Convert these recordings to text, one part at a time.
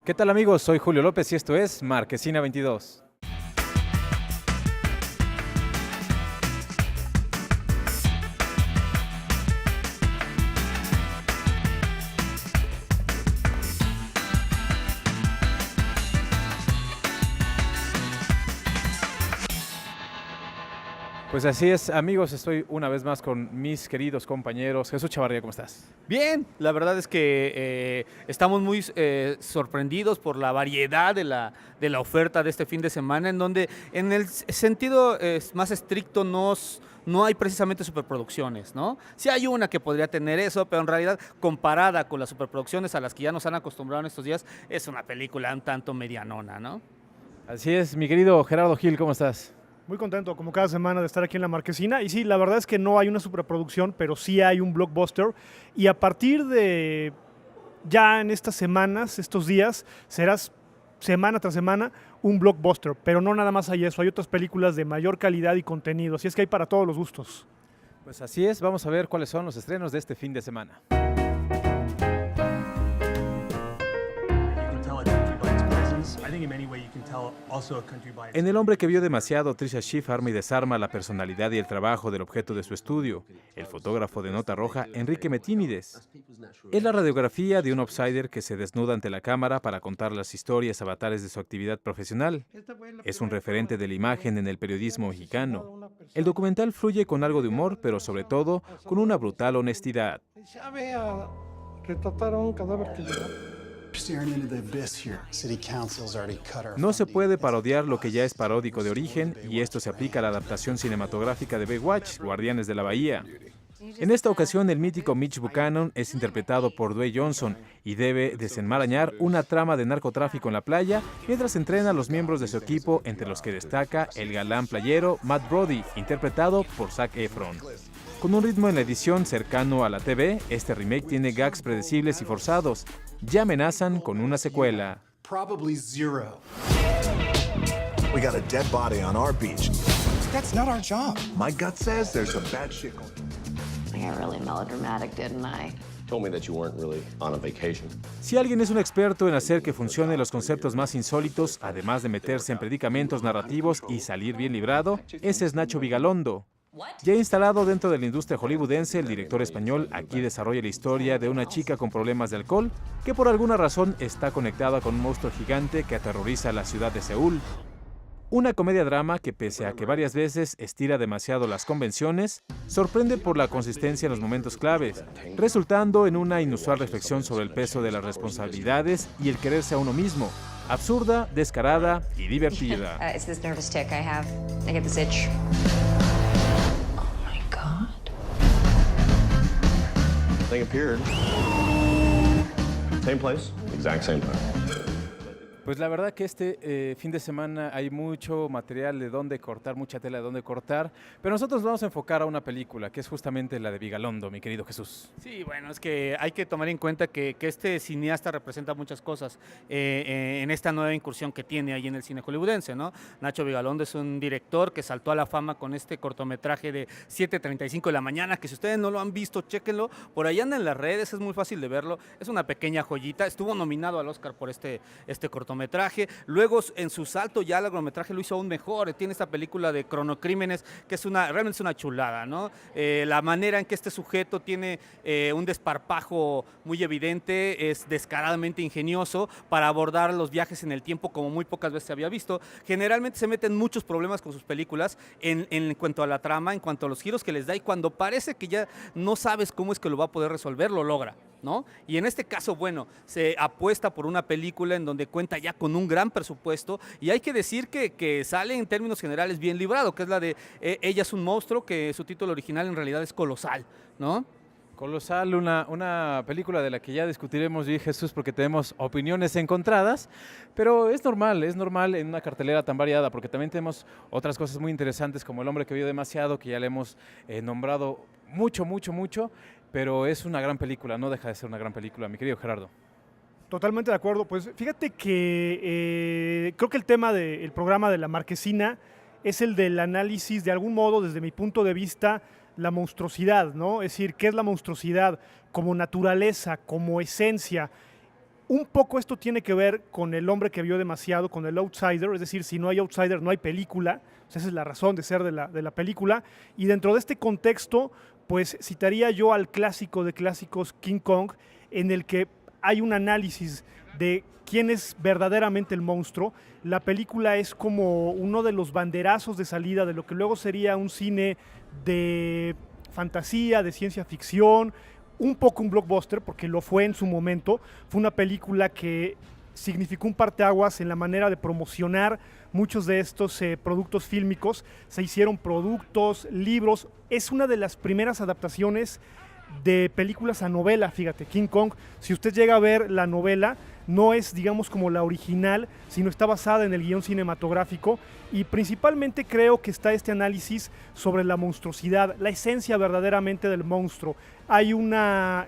¿Qué tal amigos? Soy Julio López y esto es Marquesina 22. Pues así es, amigos, estoy una vez más con mis queridos compañeros. Jesús Chavarría, ¿cómo estás? Bien, la verdad es que estamos muy sorprendidos por la variedad de la oferta de este fin de semana, en donde en el sentido más estricto no hay precisamente superproducciones, ¿no? Sí hay una que podría tener eso, pero en realidad comparada con las superproducciones a las que ya nos han acostumbrado en estos días, es una película un tanto medianona, ¿no? Así es, mi querido Gerardo Gil, ¿cómo estás? Muy contento, como cada semana, de estar aquí en la Marquesina. Y sí, la verdad es que no hay una superproducción, pero sí hay un blockbuster. Y a partir de ya en estas semanas, estos días, serás semana tras semana un blockbuster. Pero no nada más hay eso, hay otras películas de mayor calidad y contenido. Así es que hay para todos los gustos. Pues así es, vamos a ver cuáles son los estrenos de este fin de semana. En El hombre que vio demasiado, Tricia Schiff arma y desarma la personalidad y el trabajo del objeto de su estudio, el fotógrafo de nota roja Enrique Metínides. Es la radiografía de un outsider que se desnuda ante la cámara para contar las historias avatares de su actividad profesional. Es un referente de la imagen en el periodismo mexicano. El documental fluye con algo de humor, pero sobre todo con una brutal honestidad. Ya ve a retratar a un cadáver que llegó. No se puede parodiar lo que ya es paródico de origen, y esto se aplica a la adaptación cinematográfica de Baywatch, Guardianes de la Bahía. En esta ocasión, el mítico Mitch Buchanan es interpretado por Dwayne Johnson y debe desenmarañar una trama de narcotráfico en la playa mientras entrena a los miembros de su equipo, entre los que destaca el galán playero Matt Brody, interpretado por Zac Efron. Con un ritmo en la edición cercano a la TV, este remake tiene gags predecibles y forzados. Ya amenazan con una secuela. Probably zero. We got a dead body on our beach. That's not our job. My gut says there's some bad shit going on. I got really melodramatic, didn't I? Told me that you weren't really on a vacation. Si alguien es un experto en hacer que funcionen los conceptos más insólitos, además de meterse en predicamentos narrativos y salir bien librado, ese es Nacho Vigalondo. Ya instalado dentro de la industria hollywoodense, el director español aquí desarrolla la historia de una chica con problemas de alcohol que por alguna razón está conectada con un monstruo gigante que aterroriza la ciudad de Seúl. Una comedia-drama que, pese a que varias veces estira demasiado las convenciones, sorprende por la consistencia en los momentos claves, resultando en una inusual reflexión sobre el peso de las responsabilidades y el quererse a uno mismo. Absurda, descarada y divertida. It's this nervous tick I have. I get this itch. Oh my God. Thing appeared. Same place, exact same time. Pues la verdad que este fin de semana hay mucho material de dónde cortar, mucha tela de dónde cortar, pero nosotros vamos a enfocar a una película que es justamente la de Vigalondo, mi querido Jesús. Sí, bueno, es que hay que tomar en cuenta que este cineasta representa muchas cosas en esta nueva incursión que tiene ahí en el cine hollywoodense, ¿no? Nacho Vigalondo es un director que saltó a la fama con este cortometraje de 7:35 de la mañana, que si ustedes no lo han visto, chéquenlo, por ahí anda en las redes, es muy fácil de verlo, es una pequeña joyita, estuvo nominado al Oscar por este cortometraje. Luego en su salto ya el largometraje lo hizo aún mejor, tiene esta película de Cronocrímenes que realmente es una chulada, ¿no? La manera en que este sujeto tiene un desparpajo muy evidente, es descaradamente ingenioso para abordar los viajes en el tiempo como muy pocas veces se había visto. Generalmente se meten muchos problemas con sus películas en cuanto a la trama, en cuanto a los giros que les da, y cuando parece que ya no sabes cómo es que lo va a poder resolver, lo logra, ¿no? Y en este caso, bueno, se apuesta por una película en donde cuenta ya con un gran presupuesto, y hay que decir que sale en términos generales bien librado, que es la de Ella es un monstruo, que su título original en realidad es Colosal, ¿no? Colosal, una película de la que ya discutiremos yo y Jesús porque tenemos opiniones encontradas, pero es normal en una cartelera tan variada, porque también tenemos otras cosas muy interesantes como El hombre que vio demasiado, que ya le hemos nombrado mucho, pero es una gran película, no deja de ser una gran película, mi querido Gerardo. Totalmente de acuerdo. Pues fíjate que creo que el tema del programa de la Marquesina es el del análisis, de algún modo, desde mi punto de vista, la monstruosidad, ¿no? Es decir, ¿qué es la monstruosidad como naturaleza, como esencia? Un poco esto tiene que ver con El hombre que vio demasiado, con el outsider, es decir, si no hay outsider no hay película, o sea, esa es la razón de ser de la película, y dentro de este contexto, pues citaría yo al clásico de clásicos King Kong, en el que hay un análisis de quién es verdaderamente el monstruo. La película es como uno de los banderazos de salida de lo que luego sería un cine de fantasía, de ciencia ficción, un poco un blockbuster, porque lo fue en su momento. Fue una película que significó un parteaguas en la manera de promocionar muchos de estos productos fílmicos. Se hicieron productos, libros. Es una de las primeras adaptaciones de películas a novela, fíjate, King Kong. Si usted llega a ver la novela, no es, digamos, como la original, sino está basada en el guión cinematográfico, y principalmente creo que está este análisis sobre la monstruosidad, la esencia verdaderamente del monstruo. Hay una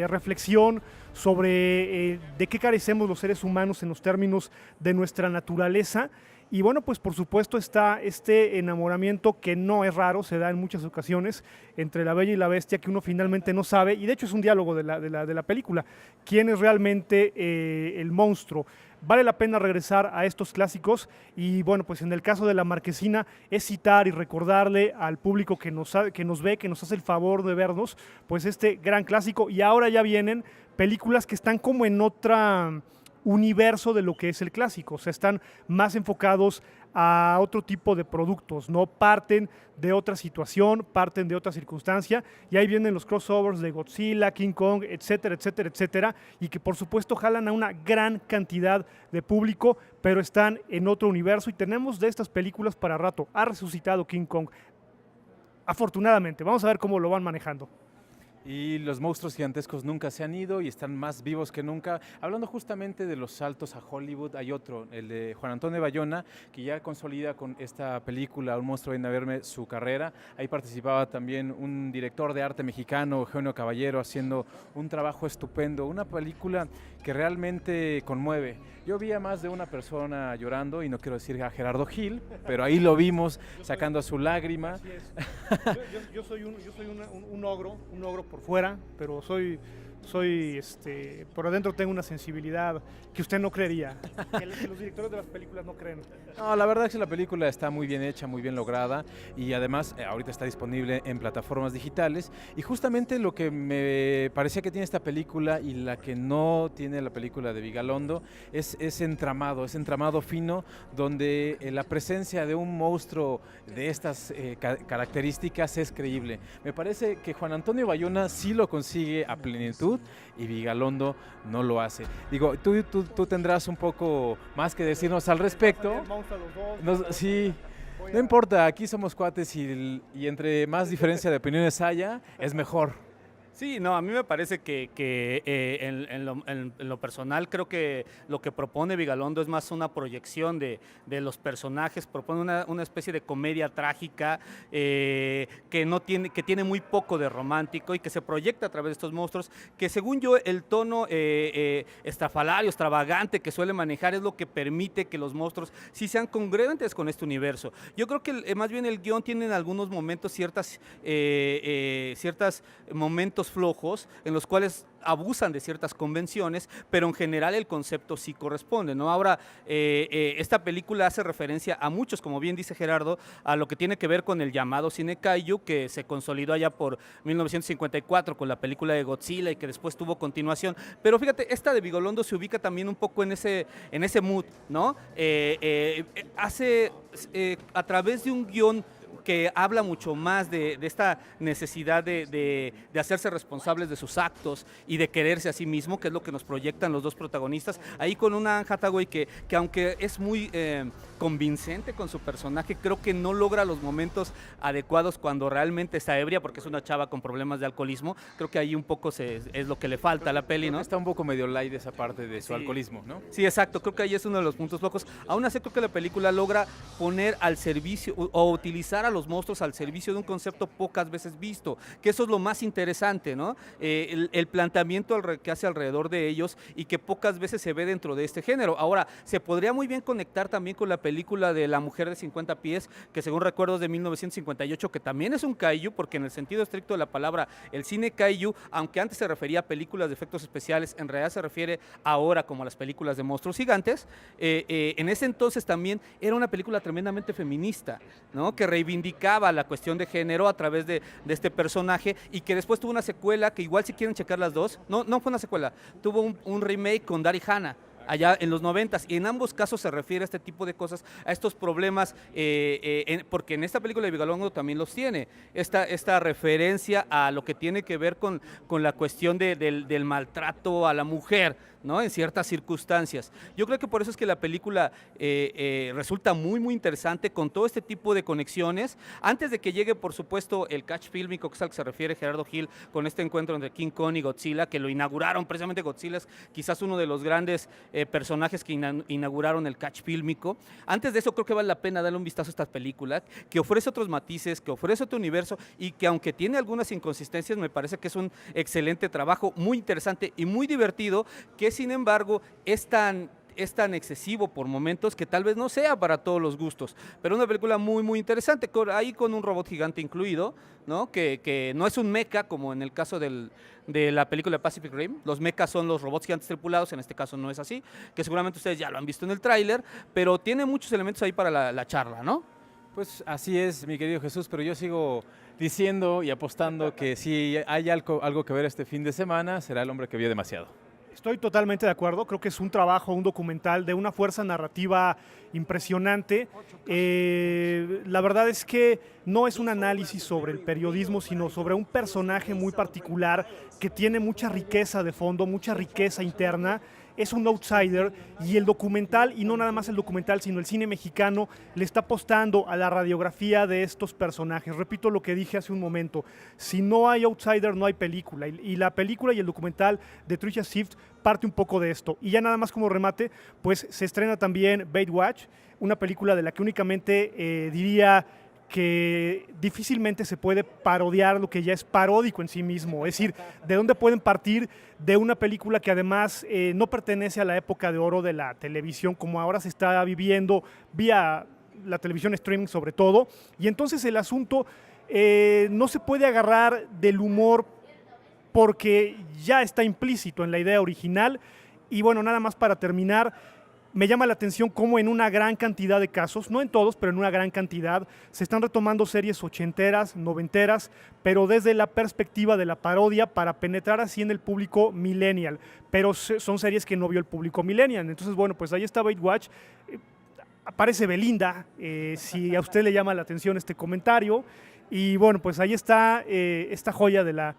reflexión sobre de qué carecemos los seres humanos en los términos de nuestra naturaleza. Y bueno, pues por supuesto está este enamoramiento que no es raro, se da en muchas ocasiones entre la bella y la bestia, que uno finalmente no sabe, y de hecho es un diálogo de la película, quién es realmente el monstruo. Vale la pena regresar a estos clásicos, y bueno, pues en el caso de La Marquesina es citar y recordarle al público que nos ve, que nos hace el favor de vernos, pues este gran clásico. Y ahora ya vienen películas que están como en otra universo de lo que es el clásico, o sea, están más enfocados a otro tipo de productos, no parten de otra situación, parten de otra circunstancia, y ahí vienen los crossovers de Godzilla, King Kong, etcétera, etcétera, etcétera, y que por supuesto jalan a una gran cantidad de público, pero están en otro universo, y tenemos de estas películas para rato. Ha resucitado King Kong, afortunadamente. Vamos a ver cómo lo van manejando. Y los monstruos gigantescos nunca se han ido y están más vivos que nunca. Hablando justamente de los saltos a Hollywood, hay otro, el de Juan Antonio Bayona, que ya consolida con esta película Un monstruo viene a verme su carrera. Ahí participaba también un director de arte mexicano, Eugenio Caballero, haciendo un trabajo estupendo. Una película que realmente conmueve. Yo vi a más de una persona llorando, y no quiero decir a Gerardo Gil, pero ahí lo vimos sacando su lágrima. Así es. Yo soy un ogro por fuera, pero soy por adentro tengo una sensibilidad que usted no creería, que los directores de las películas no creen. No, la verdad es que la película está muy bien hecha, muy bien lograda, y además ahorita está disponible en plataformas digitales, y justamente lo que me parecía que tiene esta película y la que no tiene la película de Vigalondo es entramado fino, donde la presencia de un monstruo de estas características es creíble. Me parece que Juan Antonio Bayona sí lo consigue a plenitud, y Vigalondo no lo hace. Digo, tú tendrás un poco más que decirnos al respecto. Sí, no importa, aquí somos cuates, y entre más diferencia de opiniones haya, es mejor. Sí, no, a mí me parece que en lo personal creo que lo que propone Vigalondo es más una proyección de los personajes, propone una especie de comedia trágica que tiene muy poco de romántico, y que se proyecta a través de estos monstruos, que según yo el tono estrafalario, extravagante que suele manejar es lo que permite que los monstruos sí sean congruentes con este universo. Yo creo que más bien el guión tiene en algunos momentos ciertos momentos flojos en los cuales abusan de ciertas convenciones, pero en general el concepto sí corresponde, ¿no? Ahora, esta película hace referencia a muchos, como bien dice Gerardo, a lo que tiene que ver con el llamado cine kaiju, que se consolidó allá por 1954 con la película de Godzilla, y que después tuvo continuación. Pero fíjate, esta de Vigalondo se ubica también un poco en ese mood, ¿no? Hace a través de un guión que habla mucho más de esta necesidad de hacerse responsables de sus actos y de quererse a sí mismo, que es lo que nos proyectan los dos protagonistas, ahí con una Anne Hathaway que aunque es muy convincente con su personaje, creo que no logra los momentos adecuados cuando realmente está ebria, porque es una chava con problemas de alcoholismo. Creo que ahí un poco es lo que le falta a la peli, ¿no? Está un poco medio light esa parte de su alcoholismo, ¿no? Sí, exacto, creo que ahí es uno de los puntos flojos. Aún así creo que la película logra poner al servicio o utilizar utilizar a los monstruos al servicio de un concepto pocas veces visto, que eso es lo más interesante, ¿no? El planteamiento que hace alrededor de ellos y que pocas veces se ve dentro de este género. Ahora, se podría muy bien conectar también con la película de La Mujer de 50 pies, que según recuerdo es de 1958, que también es un kaiju, porque en el sentido estricto de la palabra, el cine kaiju, aunque antes se refería a películas de efectos especiales, en realidad se refiere ahora como a las películas de monstruos gigantes. En ese entonces también era una película tremendamente feminista, ¿no? Que reivindicaba la cuestión de género a través de este personaje, y que después tuvo una secuela, que igual si quieren checar las dos, no fue una secuela, tuvo un remake con Daryl Hannah allá en los 90s, y en ambos casos se refiere a este tipo de cosas, a estos problemas, porque en esta película de Vigalondo también los tiene, esta referencia a lo que tiene que ver con la cuestión del maltrato a la mujer, ¿no? En ciertas circunstancias. Yo creo que por eso es que la película resulta muy, muy interesante, con todo este tipo de conexiones, antes de que llegue, por supuesto, el catch fílmico, que es al que se refiere Gerardo Gil, con este encuentro entre King Kong y Godzilla, que lo inauguraron. Precisamente Godzilla es quizás uno de los grandes personajes que inauguraron el catch fílmico. Antes de eso, creo que vale la pena darle un vistazo a esta película, que ofrece otros matices, que ofrece otro universo, y que aunque tiene algunas inconsistencias, me parece que es un excelente trabajo, muy interesante y muy divertido, que sin embargo es tan excesivo por momentos que tal vez no sea para todos los gustos, pero una película muy, muy interesante, ahí con un robot gigante incluido, ¿no? Que no es un mecha como en el caso de la película Pacific Rim. Los mechas son los robots gigantes tripulados, en este caso no es así, que seguramente ustedes ya lo han visto en el tráiler, pero tiene muchos elementos ahí para la charla, ¿no? Pues así es, mi querido Jesús, pero yo sigo diciendo y apostando que si hay algo que ver este fin de semana, será El hombre que vio demasiado. Estoy totalmente de acuerdo, creo que es un trabajo, un documental de una fuerza narrativa impresionante. La verdad es que no es un análisis sobre el periodismo, sino sobre un personaje muy particular que tiene mucha riqueza de fondo, mucha riqueza interna. Es un outsider, y el documental, y no nada más el documental, sino el cine mexicano, le está apostando a la radiografía de estos personajes. Repito lo que dije hace un momento, si no hay outsider no hay película, y la película y el documental de Tricia Sift parte un poco de esto. Y ya nada más como remate, pues se estrena también Baywatch, una película de la que únicamente diría que difícilmente se puede parodiar lo que ya es paródico en sí mismo. Es decir, ¿de dónde pueden partir de una película que además no pertenece a la época de oro de la televisión, como ahora se está viviendo vía la televisión streaming sobre todo? Y entonces el asunto no se puede agarrar del humor porque ya está implícito en la idea original. Y bueno, nada más para terminar, me llama la atención cómo en una gran cantidad de casos, no en todos, pero en una gran cantidad, se están retomando series ochenteras, noventeras, pero desde la perspectiva de la parodia, para penetrar así en el público millennial. Pero son series que no vio el público millennial. Entonces, bueno, pues ahí está Baywatch. Aparece Belinda, si a usted le llama la atención este comentario. Y bueno, pues ahí está esta joya de la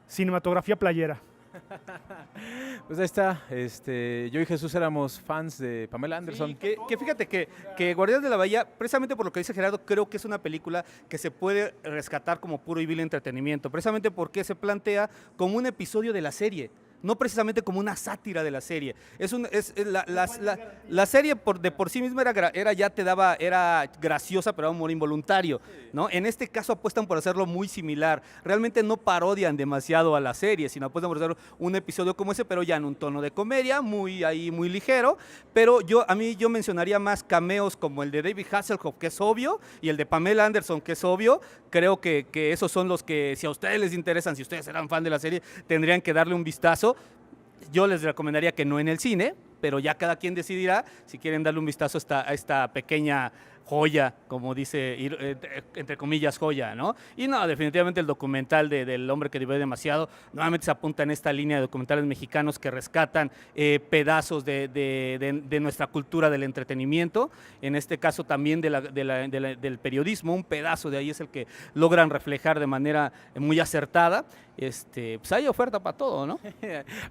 cinematografía playera. Pues ahí está, yo y Jesús éramos fans de Pamela Anderson. Sí, que fíjate que Guardianes de la Bahía, precisamente por lo que dice Gerardo, creo que es una película que se puede rescatar como puro y vil entretenimiento, precisamente porque se plantea como un episodio de la serie, no precisamente como una sátira de la serie. La serie de por sí misma era graciosa, pero era un humor involuntario, ¿no? En este caso apuestan por hacerlo muy similar. Realmente no parodian demasiado a la serie, sino apuestan por hacer un episodio como ese, pero ya en un tono de comedia, muy ligero. Pero yo mencionaría más cameos como el de David Hasselhoff, que es obvio, y el de Pamela Anderson, que es obvio. Creo que esos son los que, si a ustedes les interesan, si ustedes eran fan de la serie, tendrían que darle un vistazo. Yo les recomendaría que no en el cine, pero ya cada quien decidirá si quieren darle un vistazo a esta pequeña joya, como dice, entre comillas, joya, ¿no? Y no, definitivamente el documental del hombre que vive demasiado, nuevamente se apunta en esta línea de documentales mexicanos que rescatan pedazos de nuestra cultura del entretenimiento, en este caso también del periodismo, un pedazo de ahí es el que logran reflejar de manera muy acertada. Pues hay oferta para todo, ¿no?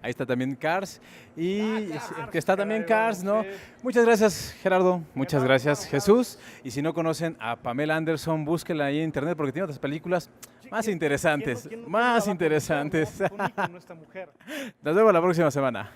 Ahí está también Cars, y que está también Cars, ¿no? Muchas gracias, Gerardo, muchas gracias, Jesús. Y si no conocen a Pamela Anderson, búsquenla ahí en internet porque tiene otras películas más interesantes, más interesantes. Nos vemos la próxima semana.